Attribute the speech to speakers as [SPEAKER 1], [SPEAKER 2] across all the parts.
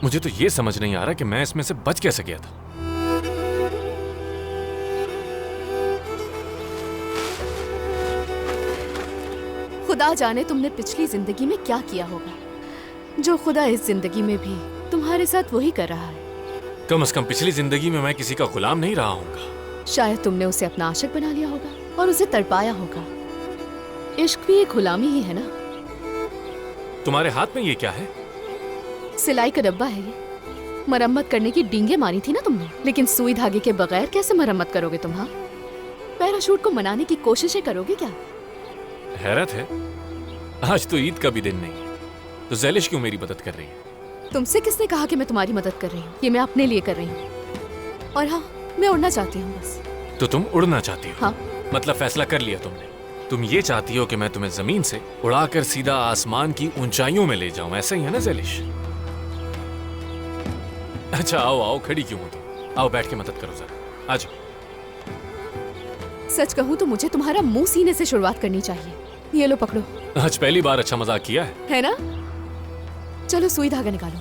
[SPEAKER 1] मुझे तो ये समझ नहीं आ रहा कि मैं इसमें से बच कैसे गया था।
[SPEAKER 2] खुदा जाने तुमने पिछली जिंदगी में क्या किया होगा, जो खुदा इस जिंदगी में भी तुम्हारे साथ वही कर रहा है।
[SPEAKER 1] कम से कम पिछली जिंदगी में मैं किसी का गुलाम नहीं रहा हूँगा।
[SPEAKER 2] शायद तुमने उसे अपना आशिक बना लिया होगा और उसे तड़पाया होगा। इश्क भी एक गुलामी ही है ना।
[SPEAKER 1] तुम्हारे हाथ में ये क्या है?
[SPEAKER 2] सिलाई का डब्बा है ये। मरम्मत करने की डींगे मारी थी ना तुमने, लेकिन सुई धागे के बगैर कैसे मरम्मत करोगे तुम? हाँ, पैराशूट को मनाने की कोशिशें करोगे क्या?
[SPEAKER 1] हैरत है, आज तो ईद का भी दिन नहीं है, तो ज़ैलिश क्यों मेरी मदद कर रही है?
[SPEAKER 2] तुमसे किसने कहा कि मैं तुम्हारी मदद कर रही हूँ? ये मैं अपने लिए कर रही हूँ। और हाँ, मैं उड़ना चाहती हूँ बस।
[SPEAKER 1] तो तुम उड़ना चाहती हो?
[SPEAKER 2] हाँ।
[SPEAKER 1] मतलब फैसला कर लिया तुमने? तुम ये चाहती हो कि मैं तुम्हें जमीन से उड़ाकर सीधा आसमान की ऊंचाइयों में ले जाऊं, ऐसा ही है ना ज़ैलिश? अच्छा आओ आओ, खड़ी क्यों हो तुम? आओ बैठ के मदद करो जरा, आ जाओ।
[SPEAKER 2] सच कहूँ तो मुझे तुम्हारा मुंह सीने से शुरुआत करनी चाहिए। ये लो पकड़ो।
[SPEAKER 1] आज पहली बार अच्छा मजाक किया है
[SPEAKER 2] ना? चलो सुई धागा निकालो।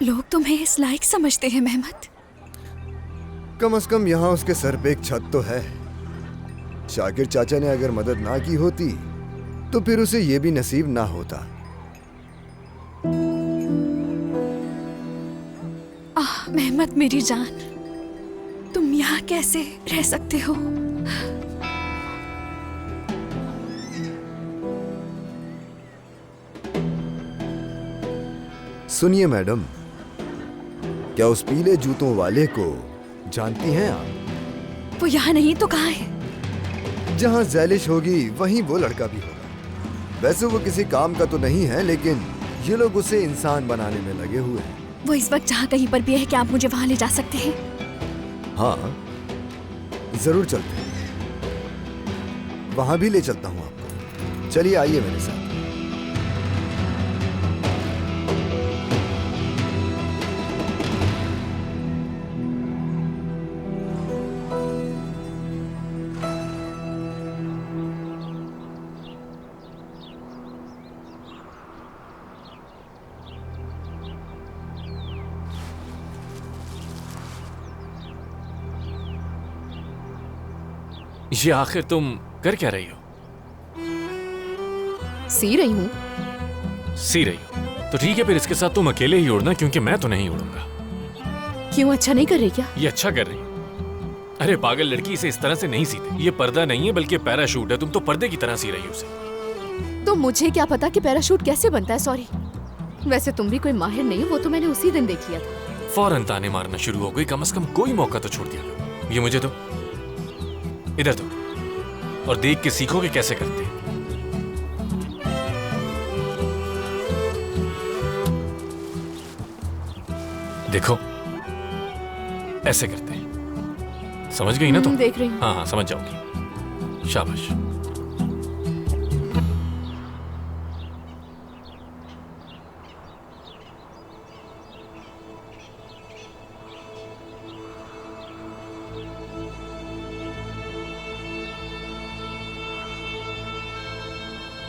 [SPEAKER 3] लोग तुम्हें इस लायक समझते हैं मेहमत।
[SPEAKER 4] कम से कम यहाँ उसके सर पे एक छत तो है। शाकिर चाचा ने अगर मदद ना की होती तो फिर उसे ये भी नसीब ना होता।
[SPEAKER 3] मेहमत मेरी जान, तुम यहाँ कैसे रह सकते हो?
[SPEAKER 4] सुनिए मैडम, क्या उस पीले जूतों वाले को जानती हैं आप?
[SPEAKER 3] वो यहाँ नहीं तो कहाँ है?
[SPEAKER 4] जहाँ ज़ैलिश होगी वहीं वो लड़का भी होगा। वैसे वो किसी काम का तो नहीं है, लेकिन ये लोग उसे इंसान बनाने में लगे हुए हैं।
[SPEAKER 3] वो इस वक्त जहाँ कहीं पर भी है, क्या आप मुझे वहाँ ले जा सकते हैं?
[SPEAKER 4] हाँ जरूर चलते हैं, वहां भी ले चलता हूँ आपको। चलिए आइए मेरे साथ।
[SPEAKER 1] ये आखिर तुम कर क्या रही हो?
[SPEAKER 2] सी रही हूँ।
[SPEAKER 1] सी रही हो तो ठीक है, फिर इसके साथ तुम अकेले ही उड़ना, क्योंकि मैं तो नहीं उड़ूंगा।
[SPEAKER 2] क्यों, अच्छा नहीं कर रही क्या?
[SPEAKER 1] ये अच्छा कर रही है। अरे पागल लड़की, इसे इस तरह से नहीं सीते। ये पर्दा नहीं है बल्कि पैराशूट है, तुम तो पर्दे की तरह सी रही हो उसे।
[SPEAKER 2] तो मुझे क्या पता कि पैराशूट कैसे बनता है। सॉरी, वैसे तुम भी कोई माहिर नहीं हो, वो तो मैंने उसी दिन देख लिया था।
[SPEAKER 1] फौरन ताने मारना शुरू हो गई। कम से कम कोई मौका तो छोड़ दिया। ये मुझे दो, इधर दो, और देख के सीखोगे कैसे करते हैं। देखो ऐसे करते हैं, समझ गई ना तुम?
[SPEAKER 2] देख रही हूँ।
[SPEAKER 1] हाँ हाँ समझ जाओगी, शाबाश।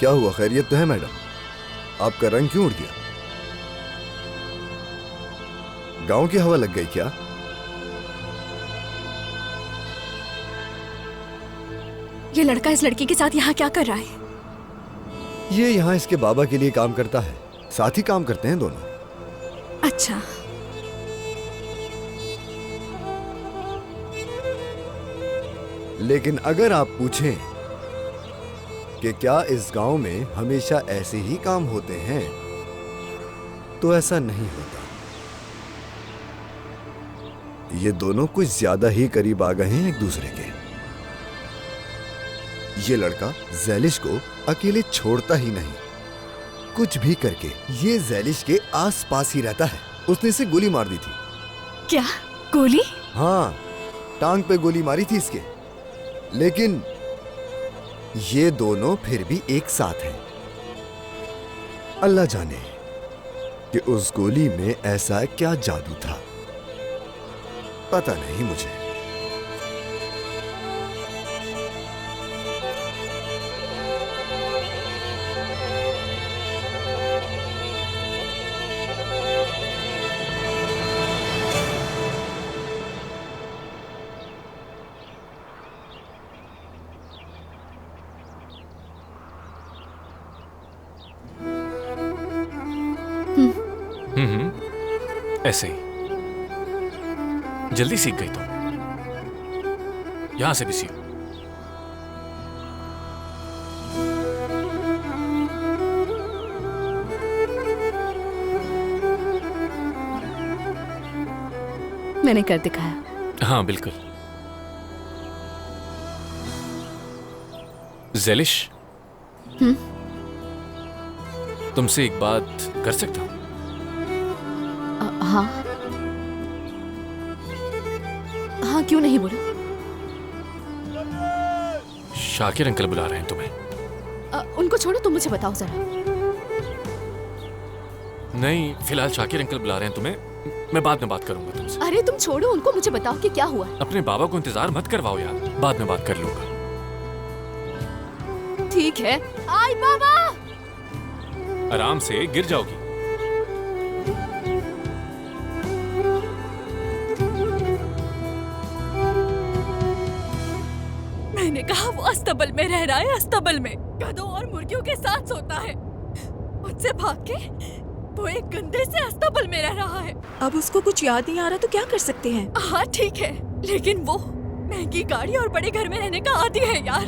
[SPEAKER 4] क्या हुआ, खैरियत तो है मैडम? आपका रंग क्यों उड़ गया? गांव की हवा लग गई क्या?
[SPEAKER 3] ये लड़का इस लड़की के साथ यहाँ क्या कर रहा है?
[SPEAKER 4] ये यहाँ इसके बाबा के लिए काम करता है, साथ ही काम करते हैं दोनों।
[SPEAKER 3] अच्छा,
[SPEAKER 4] लेकिन अगर आप पूछें कि क्या इस गांव में हमेशा ऐसे ही काम होते हैं, तो ऐसा नहीं होता। ये दोनों कुछ ज्यादा ही करीब आ गए हैं एक दूसरे के। ये लड़का ज़ैलिश को अकेले छोड़ता ही नहीं, कुछ भी करके ये ज़ैलिश के आसपास ही रहता है। उसने इसे गोली मार दी थी।
[SPEAKER 3] क्या गोली?
[SPEAKER 4] हाँ, टांग पे गोली मारी थी इसके, लेकिन ये दोनों फिर भी एक साथ हैं। अल्लाह जाने कि उस गोली में ऐसा क्या जादू था। पता नहीं मुझे।
[SPEAKER 1] ऐसे ही जल्दी सीख गई तुम। यहां से भी सीखो।
[SPEAKER 2] मैंने कर दिखाया।
[SPEAKER 1] हाँ बिल्कुल। ज़ेलिश, तुमसे एक बात कर सकता हूं?
[SPEAKER 2] हाँ हाँ, क्यों नहीं बोलो।
[SPEAKER 1] शाकिर अंकल बुला रहे हैं तुम्हें।
[SPEAKER 2] उनको छोड़ो, तुम मुझे बताओ जरा।
[SPEAKER 1] नहीं, फिलहाल शाकिर अंकल बुला रहे हैं तुम्हें। मैं बाद में बात करूंगा तुमसे।
[SPEAKER 2] अरे तुम छोड़ो उनको, मुझे बताओ कि क्या हुआ है।
[SPEAKER 1] अपने बाबा को इंतजार मत करवाओ यार, बाद में बात कर लूंगा।
[SPEAKER 2] ठीक है। आई बाबा।
[SPEAKER 1] आराम से, गिर जाओगी।
[SPEAKER 3] मैंने कहा वो अस्तबल में रह रहा है, अस्तबल में गधों और मुर्गियों के साथ सोता है। मुझसे भाग के वो एक गंदे से अस्तबल में रह रहा है।
[SPEAKER 5] अब उसको कुछ याद नहीं आ रहा तो क्या कर सकते हैं?
[SPEAKER 3] हाँ ठीक है, लेकिन वो महंगी गाड़ी और बड़े घर में रहने का आदी है यार।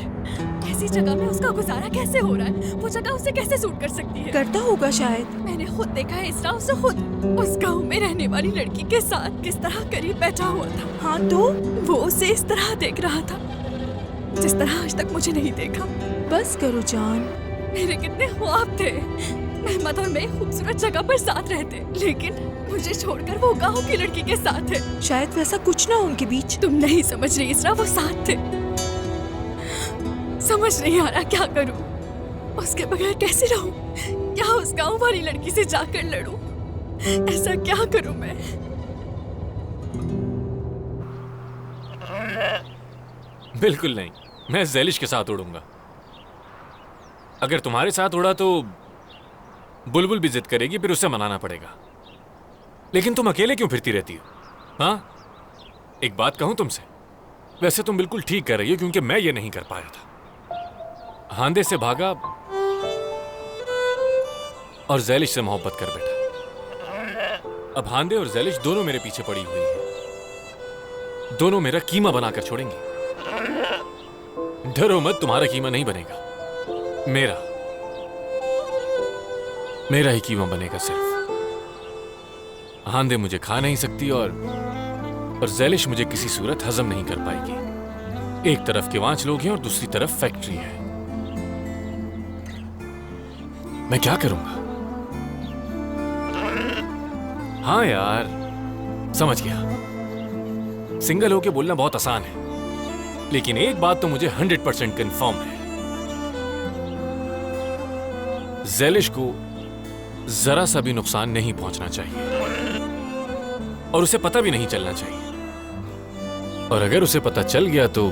[SPEAKER 3] ऐसी जगह में उसका गुजारा कैसे हो रहा है? वो जगह उसे कैसे सूट कर सकती है?
[SPEAKER 5] करता होगा शायद।
[SPEAKER 3] मैंने खुद देखा है इसरा, उसे खुद उस गांव में रहने वाली लड़की के साथ किस तरह करीब बैठा हुआ था।
[SPEAKER 5] हाँ तो
[SPEAKER 3] वो उसे इस तरह देख रहा था जिस तरह आज तक मुझे नहीं देखा।
[SPEAKER 5] बस करो जान।
[SPEAKER 3] मेरे कितने ख्वाब थे, मेहमत और मैं खूबसूरत जगह पर साथ रहते, लेकिन मुझे छोड़कर वो गांव की लड़की के साथ है।
[SPEAKER 5] शायद वैसा कुछ ना हो उनके बीच।
[SPEAKER 3] तुम नहीं समझ रही इसरा, वो साथ थे। समझ नहीं आ रहा क्या करूं, उसके बगैर कैसे रहूं? क्या उस गांव वाली लड़की से जाकर लड़ूं? ऐसा क्या करूं मैं?
[SPEAKER 1] बिल्कुल नहीं, मैं ज़ेलिश के साथ उड़ूंगा। अगर तुम्हारे साथ उड़ा तो बुलबुल भी जिद करेगी, फिर उसे मनाना पड़ेगा। लेकिन तुम अकेले क्यों फिरती रहती हो? हाँ, एक बात कहूं तुमसे, वैसे तुम बिल्कुल ठीक कर रही हो, क्योंकि मैं ये नहीं कर पाया था। हांदे से भागा और ज़ेलिश से मोहब्बत कर बैठा। अब हांदे और ज़ेलिश दोनों मेरे पीछे पड़ी हुई हैं। दोनों मेरा कीमा बनाकर छोड़ेंगे। डरो मत, तुम्हारा कीमा नहीं बनेगा, मेरा ही कीमा बनेगा सिर्फ। हांदे मुझे खा नहीं सकती और ज़ेलिश मुझे किसी सूरत हजम नहीं कर पाएगी। एक तरफ केवांच लोग हैं और दूसरी तरफ फैक्ट्री है। मैं क्या करूंगा? हाँ यार, समझ गया। सिंगल होके बोलना बहुत आसान है, लेकिन एक बात तो मुझे 100% कंफर्म है, ज़ेलिश को जरा सा भी नुकसान नहीं पहुंचना चाहिए और उसे पता भी नहीं चलना चाहिए। और अगर उसे पता चल गया तो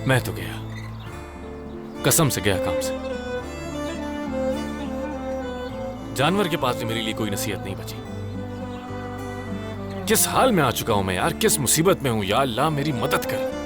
[SPEAKER 1] मैं तो गया, कसम से गया काम से। जानवर के पास भी मेरे लिए कोई नसीहत नहीं बची। किस हाल में आ चुका हूं मैं यार, किस मुसीबत में हूं। या अल्लाह मेरी मदद कर।